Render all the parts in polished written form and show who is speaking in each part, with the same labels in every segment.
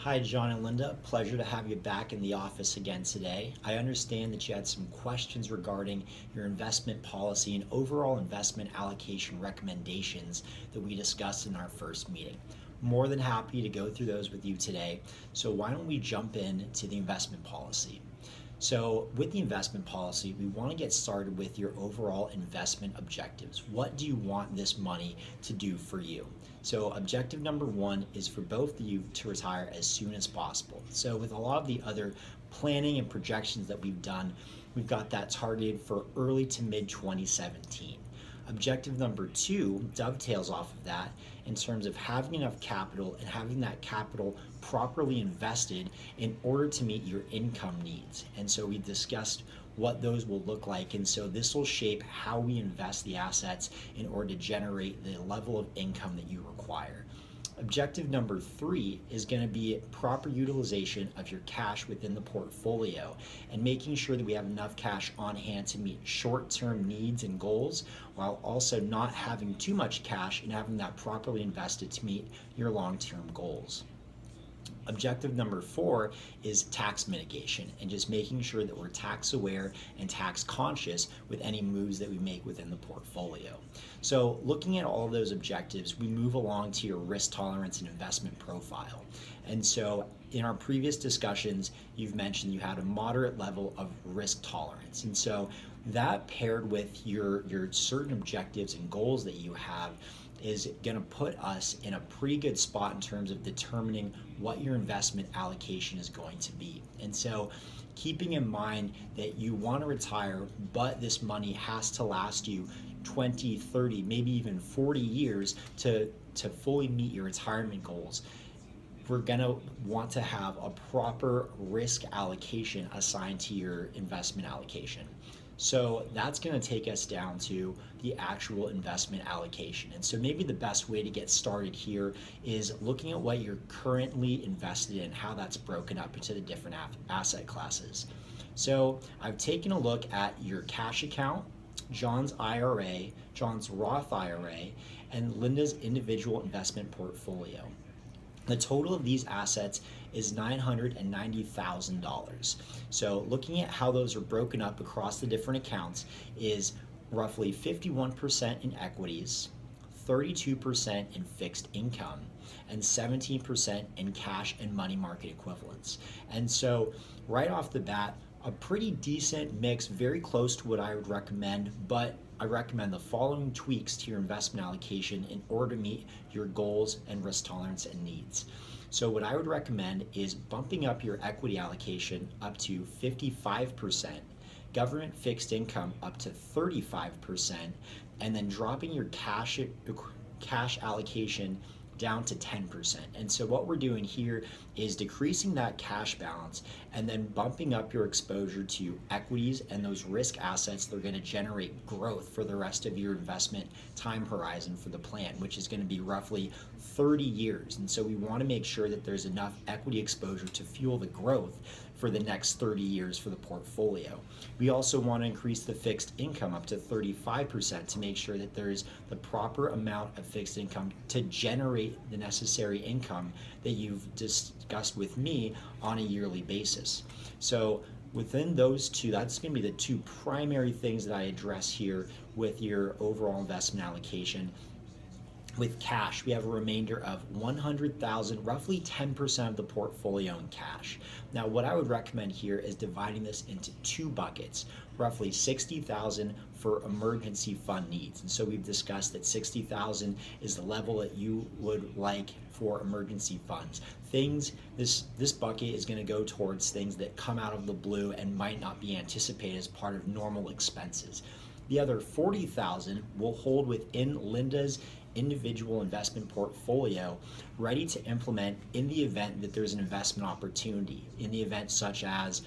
Speaker 1: Hi, John and Linda. Pleasure to have you back in the office again today. I understand that you had some questions regarding your investment policy and overall investment allocation recommendations that we discussed in our first meeting. More than happy to go through those with you today. So, why don't we jump into the investment policy? So, with the investment policy, we want to get started with your overall investment objectives. What do you want this money to do for you? So, objective number one is for both of you to retire as soon as possible. So, with a lot of the other planning and projections that we've done, we've got that targeted for early to mid 2017. Objective number two dovetails off of that in terms of having enough capital and having that capital properly invested in order to meet your income needs. And so we discussed what those will look like. And so this will shape how we invest the assets in order to generate the level of income that you require. Objective number three is going to be proper utilization of your cash within the portfolio and making sure that we have enough cash on hand to meet short-term needs and goals while also not having too much cash and having that properly invested to meet your long-term goals. Objective number four is tax mitigation and just making sure that we're tax aware and tax conscious with any moves that we make within the portfolio. So looking at all of those objectives, we move along to your risk tolerance and investment profile. And so in our previous discussions, you've mentioned you had a moderate level of risk tolerance. And so that paired with your certain objectives and goals that you have is going to put us in a pretty good spot in terms of determining what your investment allocation is going to be. And so keeping in mind that you want to retire, but this money has to last you 20, 30, maybe even 40 years to fully meet your retirement goals, we're going to want to have a proper risk allocation assigned to your investment allocation. So that's going to take us down to the actual investment allocation. And so maybe the best way to get started here is looking at what you're currently invested in, how that's broken up into the different asset classes. So I've taken a look at your cash account, John's IRA, John's Roth IRA, and Linda's individual investment portfolio. The total of these assets is $990,000. So looking at how those are broken up across the different accounts is roughly 51% in equities, 32% in fixed income, and 17% in cash and money market equivalents. And so right off the bat, a pretty decent mix, very close to what I would recommend, but I recommend the following tweaks to your investment allocation in order to meet your goals and risk tolerance and needs. So what I would recommend is bumping up your equity allocation up to 55%, government fixed income up to 35%, and then dropping your cash allocation down to 10%. And so what we're doing here is decreasing that cash balance and then bumping up your exposure to equities and those risk assets that are going to generate growth for the rest of your investment time horizon for the plan, which is going to be roughly 30 years. And so we want to make sure that there's enough equity exposure to fuel the growth for the next 30 years for the portfolio. We also want to increase the fixed income up to 35% to make sure that there's the proper amount of fixed income to generate the necessary income that you've discussed with me on a yearly basis. So within those two, that's going to be the two primary things that I address here with your overall investment allocation. With cash, we have a remainder of $100,000, roughly 10% of the portfolio in cash. Now, what I would recommend here is dividing this into two buckets, roughly $60,000 for emergency fund needs. And so we've discussed that $60,000 is the level that you would like for emergency funds. This bucket is going to go towards things that come out of the blue and might not be anticipated as part of normal expenses. The other $40,000 will hold within Linda's individual investment portfolio, ready to implement in the event that there's an investment opportunity, in the event such as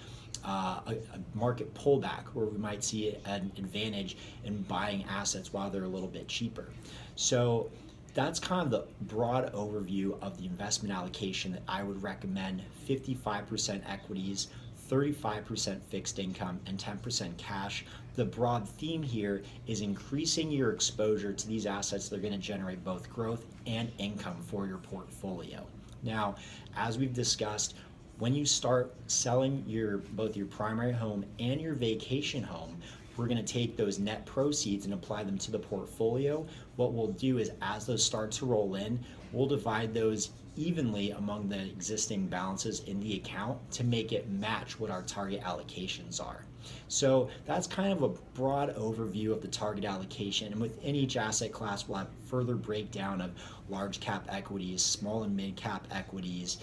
Speaker 1: a market pullback where we might see an advantage in buying assets while they're a little bit cheaper. So that's kind of the broad overview of the investment allocation that I would recommend: 55% equities, 35% fixed income, and 10% cash. The broad theme here is increasing your exposure to these assets that are going to generate both growth and income for your portfolio. Now, as we've discussed, when you start selling both your primary home and your vacation home, we're going to take those net proceeds and apply them to the portfolio. What we'll do is, as those start to roll in, we'll divide those evenly among the existing balances in the account to make it match what our target allocations are. So that's kind of a broad overview of the target allocation, and within each asset class we'll have further breakdown of large cap equities, small and mid cap equities,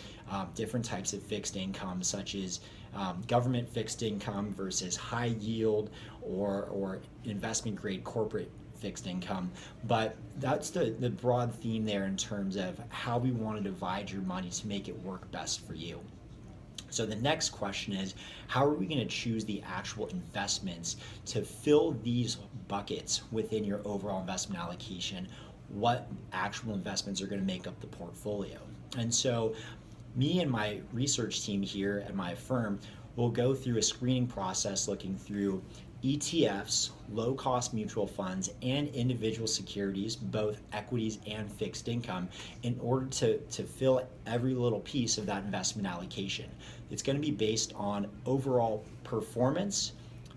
Speaker 1: different types of fixed income such as government fixed income versus high yield or investment grade corporate fixed income. But that's the broad theme there in terms of how we want to divide your money to make it work best for you. So the next question is, how are we going to choose the actual investments to fill these buckets within your overall investment allocation? What actual investments are going to make up the portfolio? And so me and my research team here at my firm will go through a screening process looking through ETFs, low-cost mutual funds, and individual securities, both equities and fixed income, in order to fill every little piece of that investment allocation. It's going to be based on overall performance,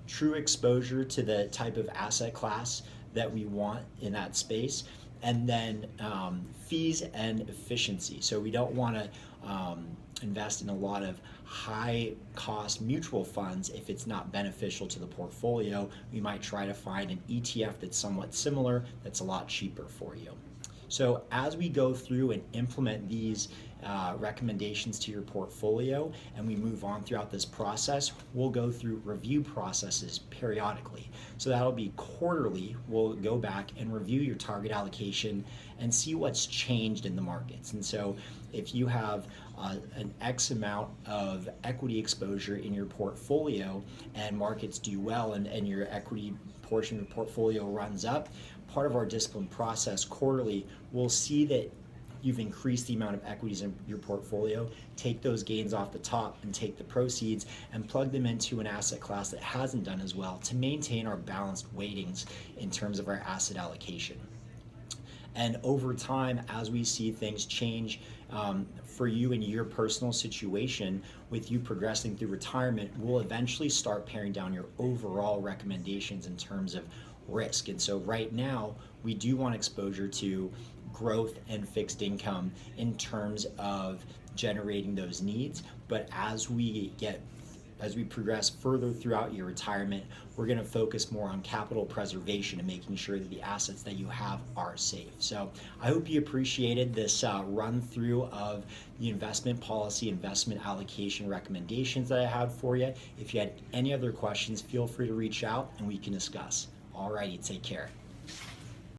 Speaker 1: true exposure to the type of asset class that we want in that space, and then fees and efficiency. So we don't want to invest in a lot of high cost mutual funds if it's not beneficial to the portfolio. We might try to find an ETF that's somewhat similar, that's a lot cheaper for you. So as we go through and implement these recommendations to your portfolio and we move on throughout this process, we'll go through review processes periodically. So that'll be quarterly. We'll go back and review your target allocation and see what's changed in the markets. And so if you have an X amount of equity exposure in your portfolio and markets do well and your equity portion of your portfolio runs up, part of our discipline process quarterly, we'll see that you've increased the amount of equities in your portfolio, take those gains off the top and take the proceeds and plug them into an asset class that hasn't done as well to maintain our balanced weightings in terms of our asset allocation. And over time, as we see things change for you in your personal situation, with you progressing through retirement, we'll eventually start paring down your overall recommendations in terms of risk. And so right now, we do want exposure to growth and fixed income in terms of generating those needs. But as we progress further throughout your retirement, we're going to focus more on capital preservation and making sure that the assets that you have are safe. So I hope you appreciated this run through of the investment policy, investment allocation recommendations that I had for you. If you had any other questions, feel free to reach out and we can discuss. Alrighty, take care.